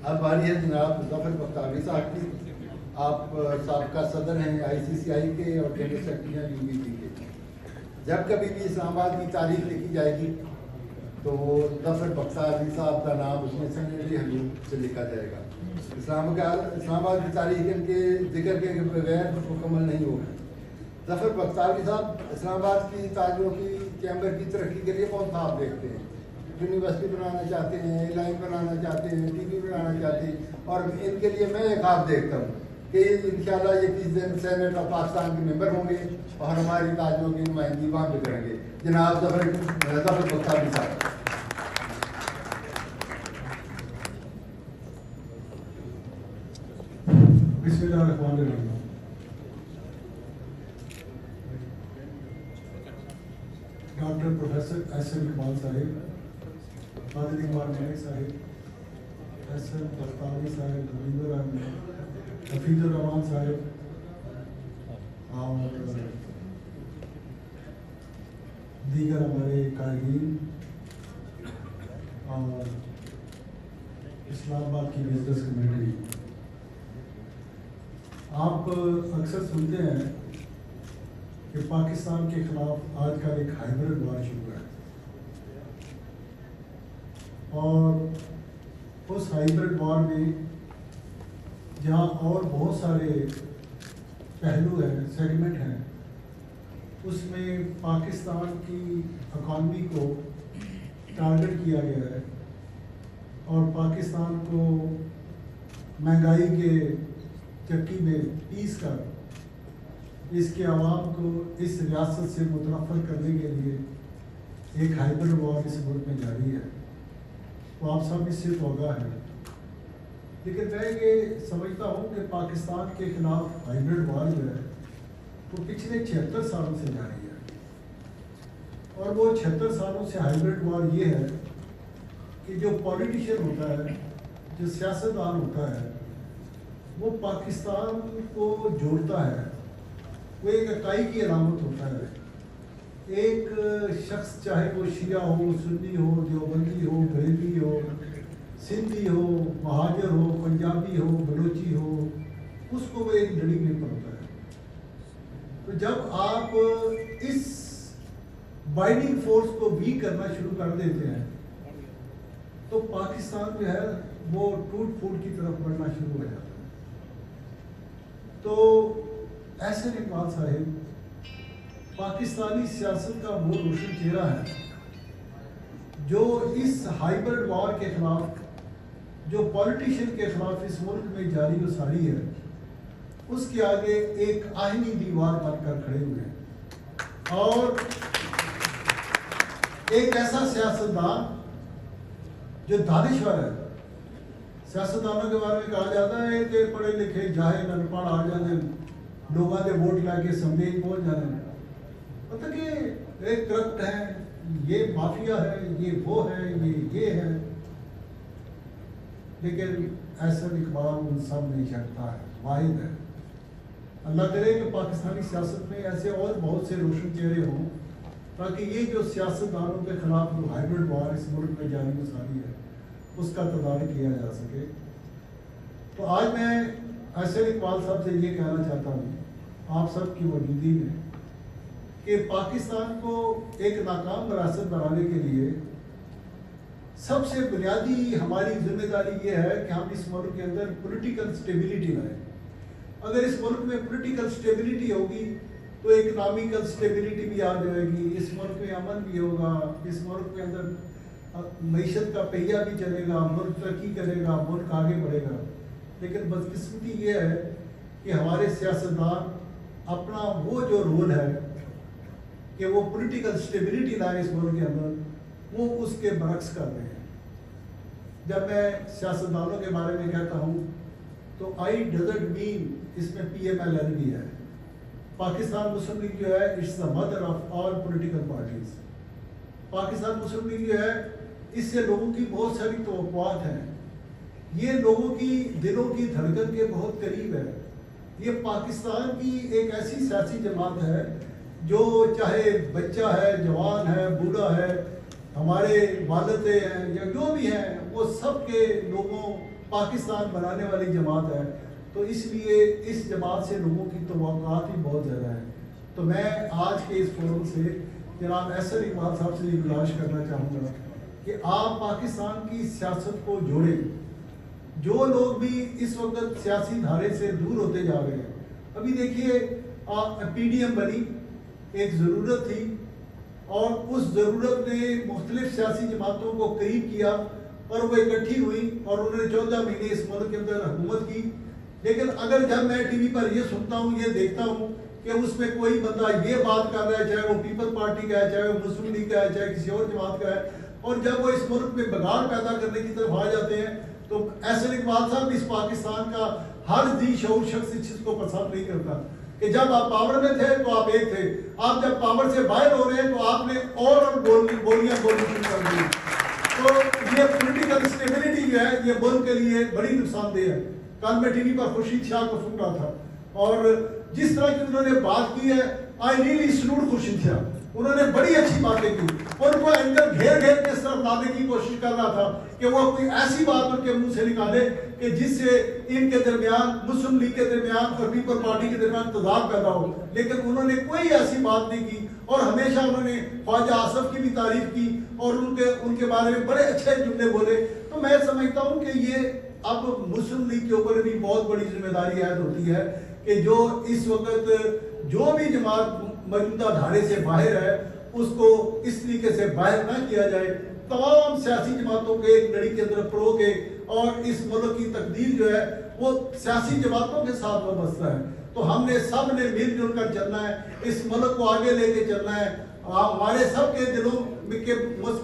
اب باری ہے جناب ظفر بختیاری صاحب کی. آپ سابقہ صدر ہیں ICCI کے اور جنرل سیکرٹری ہیں UBP کے. جب کبھی بھی اسلام آباد کی تاریخ لکھی جائے گی تو ظفر بختیاری صاحب کا نام اس میں سینیٹری حدود سے لکھا جائے گا. اسلام آباد کی تاریخ ان کے ذکر کے بغیر مکمل نہیں ہوگی. ظفر بختیاری صاحب اسلام آباد کی تاجروں کی چیمبر کی ترقی کے لیے بہت خواب دیکھتے ہیں. یونیورسٹی بنانا چاہتے ہیں, لائن بنانا چاہتے ہیں, TV بنانا چاہتے ہیں, اور ان کے لیے میں ایک خواب دیکھتا ہوں کہ انشاءاللہ یہ 30 دن سینیٹ آف پاکستان کے ممبر ہوں گے اور ہماری تاجروں کی نمائندگی وہاں پہ کریں گے. جناب ظفر بختیاری صاحب. بسم اللہ الرحمن الرحیم. ڈاکٹر پروفیسر SM اقبال صاحب, ماجد اقبال ملک صاحب, SM بختیاری صاحب, حفیظ الرحمان صاحب, اور دیگر ہمارے قائدین اور اسلام آباد کی بزنس کمیونٹی. آپ اکثر سنتے ہیں کہ پاکستان کے خلاف آج کل ایک ہائبرڈ وار شروع ہے, اور اس ہائبرڈ وار میں جہاں اور بہت سارے پہلو ہیں, سیگمنٹ ہیں, اس میں پاکستان کی اکانومی کو ٹارگٹ کیا گیا ہے اور پاکستان کو مہنگائی کے چکی میں پیس کر اس کے عوام کو اس ریاست سے متنفر کرنے کے لیے ایک ہائبرڈ وار اس ملک میں جاری ہے. تو آپ سب اس سے تو آگاہ ہیں, لیکن میں یہ سمجھتا ہوں کہ پاکستان کے خلاف ہائبرڈ وار جو ہے وہ پچھلے 76 سالوں سے جاری ہے, اور وہ 76 سالوں سے ہائبرڈ وار یہ ہے کہ جو پولیٹیشین ہوتا ہے, جو سیاستدان ہوتا ہے, وہ پاکستان کو جوڑتا ہے. وہ ایک اکائی کی علامت ہوتا ہے. ایک شخص چاہے وہ شیعہ ہو, سنی ہو, دیوبندی ہو, بریلوی ہو, سندھی ہو, مہاجر ہو, پنجابی ہو, بلوچی ہو, اس کو وہ ایک لڑی میں پڑتا ہے. تو جب آپ اس بائنڈنگ فورس کو ویک کرنا شروع کر دیتے ہیں تو پاکستان جو ہے وہ ٹوٹ پھوٹ کی طرف بڑھنا شروع ہو جاتا ہے. تو SM اقبال صاحب پاکستانی سیاست کا وہ روشن چہرہ ہے جو اس ہائبرڈ وار کے خلاف, جو پولیٹیشین کے خلاف اس ملک میں جاری و ساری ہے, اس کے آگے ایک آہنی دیوار بن کر کھڑے ہوئے ہیں. اور ایک ایسا سیاستدان جو دانشور ہے. سیاستدانوں کے بارے میں کہا جاتا ہے کہ پڑھے لکھے جاہل ان پڑھ آ جانے, لوگوں کے ووٹ لا کے اسمبلی پہنچ جانے. مطلب کہ ایک کرپٹ ہے, یہ مافیا ہے, یہ وہ ہے, یہ ہے. لیکن SM اقبال ان سب نہیں چھٹتا ہے, واحد ہے. اللہ کرے کہ پاکستانی سیاست میں ایسے اور بہت سے روشن چہرے ہوں تاکہ یہ جو سیاستدانوں کے خلاف جو ہائبرڈ وار اس ملک میں جاری و ساری ہے اس کا تدارک کیا جا سکے. تو آج میں SM اقبال صاحب سے یہ کہنا چاہتا ہوں آپ سب کی موجودگی میں کہ پاکستان کو ایک ناکام ریاست بنانے کے لیے سب سے بنیادی ہماری ذمہ داری یہ ہے کہ ہم اس ملک کے اندر پولیٹیکل سٹیبلٹی لائیں. اگر اس ملک میں پولیٹیکل سٹیبلٹی ہوگی تو اکنامیکل سٹیبلٹی بھی آ جائے گی, اس ملک میں امن بھی ہوگا, اس ملک کے اندر معیشت کا پہیہ بھی چلے گا, ملک ترقی کرے گا, ملک آگے بڑھے گا. لیکن بدقسمتی یہ ہے کہ ہمارے سیاستدان اپنا وہ جو رول ہے کہ وہ پولیٹیکل سٹیبلٹی لائے اس ملک کے اندر, وہ اس کے برعکس کر رہے ہیں. جب میں سیاستدانوں کے بارے میں کہتا ہوں تو آئی ڈزنٹ مین اس میں PMLN بھی ہے. پاکستان مسلم لیگ جو ہے it's the mother of all political parties. Pakistan Muslim League جو ہے اس سے لوگوں کی بہت ساری توقعات ہیں. یہ لوگوں کی دلوں کی دھڑکن کے بہت قریب ہے. یہ پاکستان کی ایک ایسی سیاسی جماعت ہے جو چاہے بچہ ہے, جوان ہے, بوڑھا ہے, ہمارے والدے ہیں یا جو بھی ہیں وہ سب کے لوگوں پاکستان بنانے والی جماعت ہے، تو اس لیے اس جماعت سے لوگوں کی توقعات بھی بہت زیادہ ہیں۔ تو میں آج کے اس فورم سے جناب احسن اقبال صاحب سے یہ گزارش کرنا چاہوں گا کہ آپ پاکستان کی سیاست کو جوڑیں۔ جو لوگ بھی اس وقت سیاسی دھارے سے دور ہوتے جا رہے ہیں، ابھی دیکھیے پی ڈی ایم بنی، ایک ضرورت تھی اور اس ضرورت نے مختلف سیاسی جماعتوں کو قریب کیا اور وہ اکٹھی ہوئی اور انہوں نے 14 مہینے اس ملک کے اندر حکومت کی۔ لیکن اگر جب میں ٹی وی پر یہ سنتا ہوں، یہ دیکھتا ہوں کہ اس میں کوئی بندہ یہ بات کر رہا ہے، چاہے وہ پیپل پارٹی کا ہے، چاہے وہ مسلم لیگ کا ہے، چاہے کسی اور جماعت کا ہے، اور جب وہ اس ملک میں بگاڑ پیدا کرنے کی طرف آ جاتے ہیں تو احسن اقبال صاحب اس پاکستان کا ہر ذی شعور شخص اس چیز کو پسند نہیں کرتا کہ جب آپ پاور میں تھے تو آپ ایک تھے، آپ جب پاور سے باہر ہو رہے ہیں تو آپ نے اور بولیاں بولنی شروع کر دی۔ تو یہ پولیٹیکل اسٹیبلٹی جو ہے یہ ملک کے لیے بڑی نقصان دہ ہے۔ کل میں ٹی وی پر خورشید شاہ کو سن رہا تھا اور جس طرح کی انہوں نے بات کی ہے، I really salute Khurshid Shah, انہوں نے بڑی اچھی باتیں کی، ان کو اینکر گھیر گھیر کے اس طرف لانے کی کوشش کر رہا تھا کہ وہ کوئی ایسی بات ان کے منہ سے نکالے کہ جس سے ان کے درمیان، مسلم لیگ کے درمیان اور پیپل پارٹی کے درمیان تضاد پیدا ہو، لیکن انہوں نے کوئی ایسی بات نہیں کی اور ہمیشہ انہوں نے خواجہ آصف کی بھی تعریف کی اور ان کے بارے میں بڑے اچھے جملے بولے۔ تو میں سمجھتا ہوں کہ یہ اب مسلم لیگ کے اوپر بھی بہت بڑی ذمہ داری عائد ہوتی ہے کہ جو اس وقت جو بھی جماعت موجودہ دھارے سے باہر ہے اس کو اس طریقے سے باہر نہ کیا جائے، تمام سیاسی جماعتوں کے ایک لڑی کے اندر پرو کے، اور اس ملک کی تقدیر جو ہے وہ سیاسی جماعتوں کے ساتھ وابستہ ہے۔ تو ہم نے سب نے مل جل کر چلنا ہے، اس ملک کو آگے لے کے چلنا ہے۔ ہمارے سب کے دلوں کہ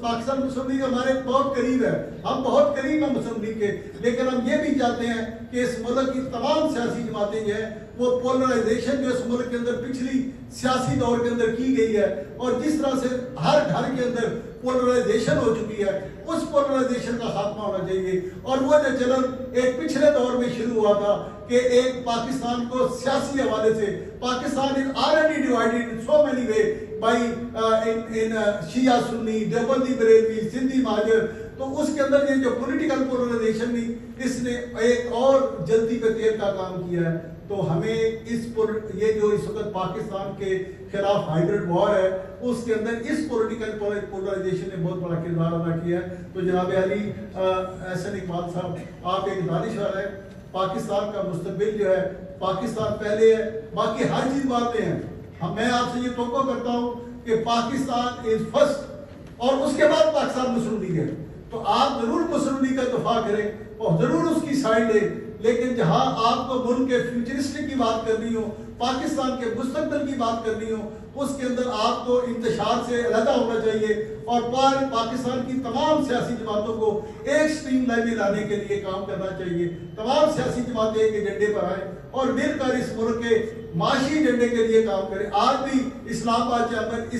پاکستان مسلم لیگ ہمارے بہت قریب ہے، ہم بہت قریب ہیں مسلم لیگ کے، لیکن ہم یہ بھی چاہتے ہیں کہ اس ملک کی تمام سیاسی جماعتیں جو ہیں وہ پولرائزیشن جو اس ملک کے اندر پچھلی سیاسی دور کے اندر کی گئی ہے اور جس طرح سے ہر گھر کے اندر پولرائزیشن ہو چکی ہے، اس پولرائزیشن کا خاتمہ ہونا چاہیے۔ اور وہ جو چلن ایک پچھلے دور میں شروع ہوا تھا کہ ایک پاکستان کو سیاسی حوالے سے Pakistan is already divided in so many ways by in شیعہ سنی، دیوبندی بریلوی، سندھی مہاجر، تو اس کے اندر یہ جو پولیٹیکل پولرائزیشن بھی اس نے ایک اور جلدی پہ تیل کا کام کیا ہے۔ تو ہمیں یہ جو اس وقت پاکستان کے خلاف ہائیبرڈ وار ہے اس کے اندر اس پولیٹیکل پولرائزیشن نے بہت بڑا کردار ادا کیا ہے۔ تو جناب علی احسن اقبال صاحب، آپ ایک دانشور ہیں، پاکستان کا مستقبل جو ہے پاکستان پہلے ہے، باقی ہر چیز باتیں ہیں۔ میں آپ سے یہ توقع کرتا ہوں کہ پاکستان از فرسٹ اور اس کے بعد پاکستان مسلم لیگ ہے، تو آپ ضرور مسلم لیگ کا دفاع کریں اور ضرور اس کی سائڈ لیں، لیکن جہاں آپ کو ملک کے فیوچرسٹک کی بات کرنی ہو، پاکستان کے مستقبل کی بات کرنی ہو، اس کے اندر آپ کو انتشار سے علیحدہ ہونا چاہیے اور پاکستان کی تمام سیاسی جماعتوں کو ایک سٹریم لائن میں لانے کے لیے کام کرنا چاہیے۔ تمام سیاسی جماعتیں ایک ایجنڈے پر آئیں اور مل کر اس ملک کے معاشی ایجنڈے کے لیے کام کریں۔ آج بھی اسلام آباد چیمبر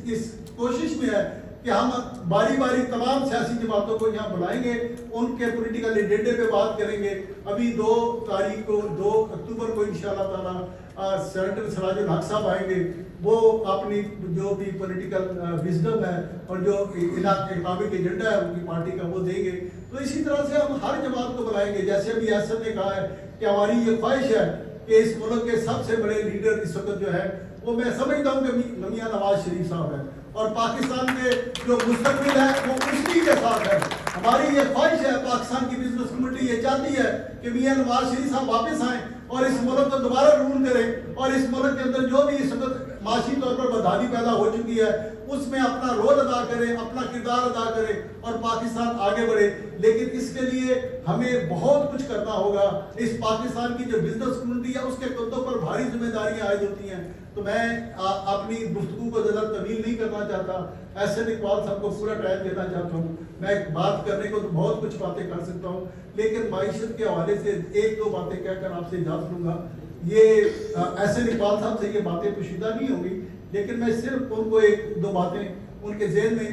اس کوشش میں ہے کہ ہم باری باری تمام سیاسی جماعتوں کو یہاں بلائیں گے، ان کے پولیٹیکل ایجنڈے پہ بات کریں گے۔ ابھی 2 اکتوبر کو انشاءاللہ تعالیٰ سینیٹر سراج الحق صاحب آئیں گے، وہ اپنی جو بھی پولیٹیکل وزڈم ہے اور جو اکنامک ایجنڈا ہے ان کی پارٹی کا وہ دیں گے۔ تو اسی طرح سے ہم ہر جماعت کو بلائیں گے، جیسے ابھی احسن نے کہا ہے کہ ہماری یہ خواہش ہے کہ اس ملک کے سب سے بڑے لیڈر اس وقت جو ہے وہ میں سمجھتا ہوں کہ میاں نواز شریف صاحب ہے اور پاکستان کے جو مستقبل ہے وہ اسی کے ساتھ ہے۔ ہماری یہ خواہش ہے، پاکستان کی بزنس کمیونٹی یہ چاہتی ہے کہ میاں نواز شریف صاحب واپس آئیں اور اس ملک کو دوبارہ رول کریں اور اس ملک کے اندر جو بھی اس وقت معاشی طور پر بدحالی پیدا ہو چکی ہے اس میں اپنا رول ادا کریں، اپنا کردار ادا کریں اور پاکستان آگے بڑھے۔ لیکن اس کے لیے ہمیں بہت کچھ کرنا ہوگا۔ اس پاکستان کی جو بزنس کمیونٹی ہے اس کے کندھوں پر بھاری ذمہ داریاں عائد ہوتی ہیں۔ تو میں اپنی گفتگو کو زیادہ طویل نہیں کرنا چاہتا، احسن اقبال صاحب کو پورا ٹائم دینا چاہتا ہوں۔ میں بات کرنے کو تو بہت کچھ باتیں کر سکتا ہوں، لیکن معیشت کے حوالے سے 1-2 باتیں کہہ کر آپ سے اجازت لوں گا۔ یہ احسن اقبال صاحب سے یہ باتیں پوشیدہ نہیں ہوں گی، لیکن میں صرف ان کو 1-2 باتیں ان کے ذہن میں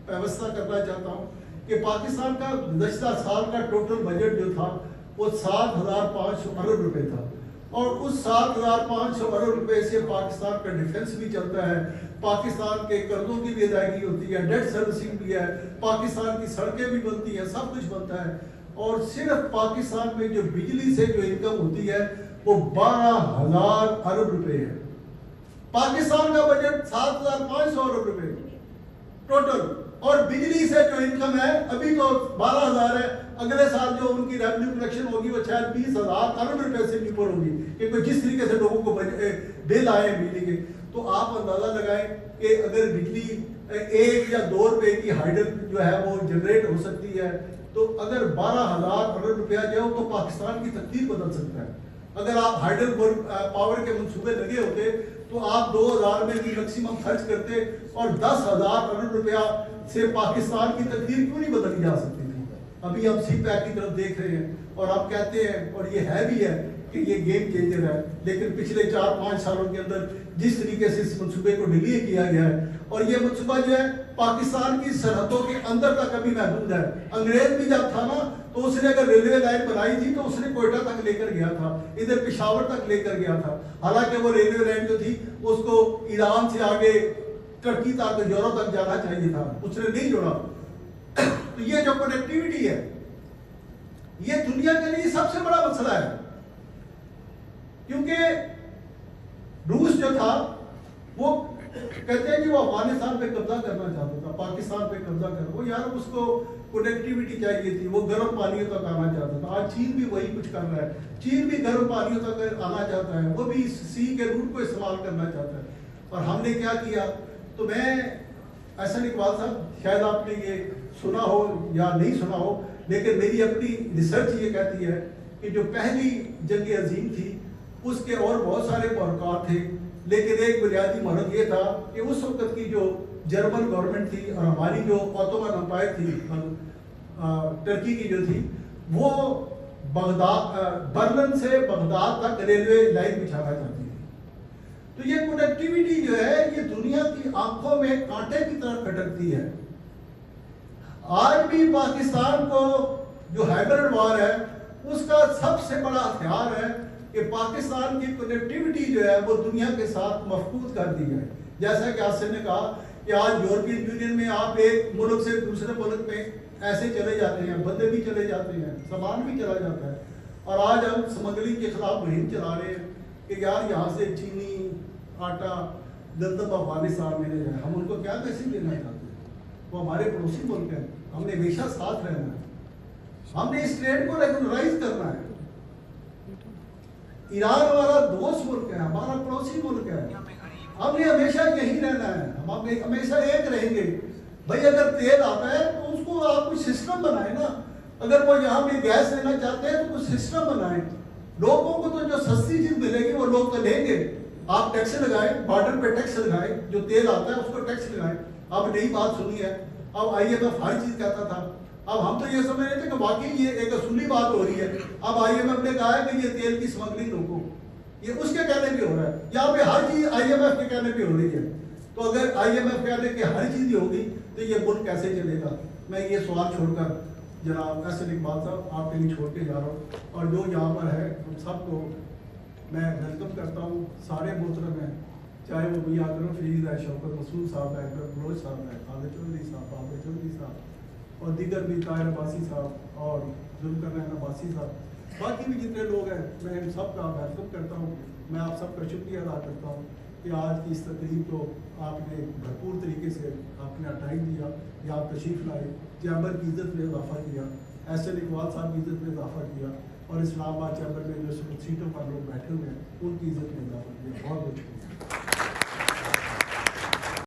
پیوستہ کرنا چاہتا ہوں کہ پاکستان کا گزشتہ سال کا ٹوٹل بجٹ جو تھا وہ 7,500 ارب روپے تھا اور اس 7,500 ارب روپے سے پاکستان کا ڈیفنس بھی چلتا ہے، پاکستان کے قرضوں کی بھی ادائیگی ہوتی ہے، ڈیٹ سروسنگ بھی ہے، پاکستان کی سڑکیں بھی بنتی ہیں، سب کچھ بنتا ہے. اور صرف پاکستان میں جو بجلی سے جو انکم ہوتی ہے وہ 12,000 ارب روپے ہے. پاکستان کا بجٹ 7,500 ارب روپے ٹوٹل، اور بجلی سے جو انکم ہے ابھی تو 12,000 ہے. اگلے سال جو ان کی ریونیو کلیکشن ہوگی وہ شاید 20,000 ارب روپے سے اوپر ہوگی، کہ جس طریقے سے لوگوں کو بل آئے بجلی کے. تو آپ اندازہ لگائیں کہ اگر بجلی 1 یا 2 روپے کی ہائیڈل جو ہے وہ جنریٹ ہو سکتی ہے، تو اگر 12,000 ارب روپیہ جو تو پاکستان کی تقدیر بدل سکتا ہے. اگر آپ ہائیڈل پاور کے منصوبے لگے ہوتے تو آپ 2,000 میں بھی میکسیمم خرچ کرتے، اور 10,000 ارب روپیہ سے پاکستان کی تقدیر کیوں نہیں بدلی جا سکتی تھی. ابھی ہم سی پیک کی طرف دیکھ رہے ہیں، اور آپ کہتے ہیں، اور یہ ہے بھی ہے کہ یہ گیم چینجر ہے، لیکن پچھلے 4-5 سالوں کے اندر جس طریقے سے اس منصوبے کو ڈیلے کیا گیا ہے، اور یہ منصوبہ جو ہے پاکستان کی سرحدوں کے اندر تک ابھی محدود ہے. انگریز بھی جب تھا نا تو اس نے اگر ریلوے لائن بنائی تھی تو اس نے کوئٹہ تک لے کر گیا تھا، ادھر پشاور تک لے کر گیا تھا. حالانکہ وہ ریلوے لائن جو تھی اس کو ایران سے آگے ترکی تک یورپ تک جانا چاہیے تھا، اس نے نہیں جوڑا. تو یہ جو کنیکٹیوٹی ہے یہ دنیا کے لیے سب سے بڑا مسئلہ ہے، کیونکہ روس جو تھا وہ کہتے ہیں کہ وہ افغانستان پہ قبضہ کرنا چاہتا تھا، پاکستان پہ قبضہ کرنا، وہ یار اس کو کنیکٹیوٹی چاہیے تھی، وہ گرم پانیوں تک آنا چاہتا تھا. آج چین بھی وہی کچھ کر رہا ہے، چین بھی گرم پانیوں تک آنا چاہتا ہے، وہ بھی سی کے روٹ کو استعمال کرنا چاہتا ہے. اور ہم نے کیا کیا؟ تو میں احسن اقبال صاحب، شاید آپ نے یہ سنا ہو یا نہیں سنا ہو، لیکن میری اپنی ریسرچ یہ کہتی ہے کہ جو پہلی جنگ عظیم تھی اس کے اور بہت سارے محرکات تھے، لیکن ایک بنیادی محرک یہ تھا کہ اس وقت کی جو جرمن گورنمنٹ تھی اور ہماری جو عثمانی امپائر تھی ترکی کی جو تھی، وہ برلن سے بغداد تک ریلوے لائن بچھانا چاہتی تھی. تو یہ کنیکٹیوٹی جو ہے یہ دنیا کی آنکھوں میں کانٹے کی طرح کھٹکتی ہے. آج بھی پاکستان کو جو ہائبرڈ وار ہے اس کا سب سے بڑا ہتھیار ہے کہ پاکستان کی کنیکٹیوٹی جو ہے وہ دنیا کے ساتھ مفقود کر دی ہے. جیسا کہ آصف نے کہا کہ آج یورپین یونین میں آپ ایک ملک سے دوسرے ملک میں ایسے چلے جاتے ہیں، بندے بھی چلے جاتے ہیں، سامان بھی چلا جاتا ہے. اور آج ہم سمگلنگ کے خلاف مہم چلا رہے ہیں کہ یار یہاں سے چینی آٹا گندم افغانستان میں لے جائیں. ہم ان کو کیا میسج دینا چاہتے ہیں؟ وہ ہمارے پڑوسی ملک ہیں، ہم نے ہمیشہ ساتھ رہنا ہے، ہم نے اس ٹریڈ کو ریگولرائز کرنا ہے. ایران ہمارا دوست ملک ہے، ہمارا پڑوسی ملک ہے، ہم نے ہمیشہ یہی رہنا ہے، ہم ہمیشہ ایک رہیں گے. بھائی اگر تیل آتا ہے تو اس کو آپ کچھ سسٹم بنائیں نا. اگر وہ یہاں پہ گیس لینا چاہتے ہیں تو کچھ سسٹم بنائیں. لوگوں کو تو جو سستی چیز ملے گی وہ لوگ تو لیں گے. آپ ٹیکس لگائیں، بارڈر پہ ٹیکس لگائیں، جو تیل آتا ہے اس کو ٹیکس لگائیں. اب نئی بات سنی ہے، اب IMF ہر چیز کہتا تھا، اب ہم تو یہ سمجھ رہے تھے کہ واقعی یہ ایک اصولی بات ہو رہی ہے. اب IMF نے کہا ہے کہ یہ تیل کی اسمگلنگ روکو، یہ اس کے کہنے پہ ہو رہا ہے. یہاں پہ ہر چیز IMF کے کہنے پہ ہو رہی ہے. تو اگر IMF کہنے کہ ہر چیز ہی ہوگی تو یہ ملک کیسے چلے گا؟ میں یہ سوال چھوڑ کر جناب احسن اقبال صاحب آپ کے لیے چھوڑ کے جا رہا ہوں. اور جو یہاں پر ہے ہم سب کو میں ویلکم کرتا ہوں. سارے محترم ہیں، چاہے وہ میاں اکرم فرید ہے، شوکت مسعود صاحب ہے، بلوچ صاحب ہے، خالد چودھری صاحب، بابر چودھری صاحب، اور دیگر بھی طاہر عباسی صاحب اور ذوالقرنین عباسی صاحب، باقی بھی جتنے لوگ ہیں، میں ان سب کا ویلکم کرتا ہوں. میں آپ سب کا شکریہ ادا کرتا ہوں کہ آج کی اس تقریب کو آپ نے بھرپور طریقے سے آپ نے ٹائم دیا یا آپ تشریف لائے، چیمبر کی عزت میں اضافہ کیا، احسن اقبال صاحب کی عزت میں اضافہ کیا، اور اسلام آباد چیمبر میں جو سیٹوں پر لوگ بیٹھے ہوئے ہیں ان کی عزت میں اضافہ کیا.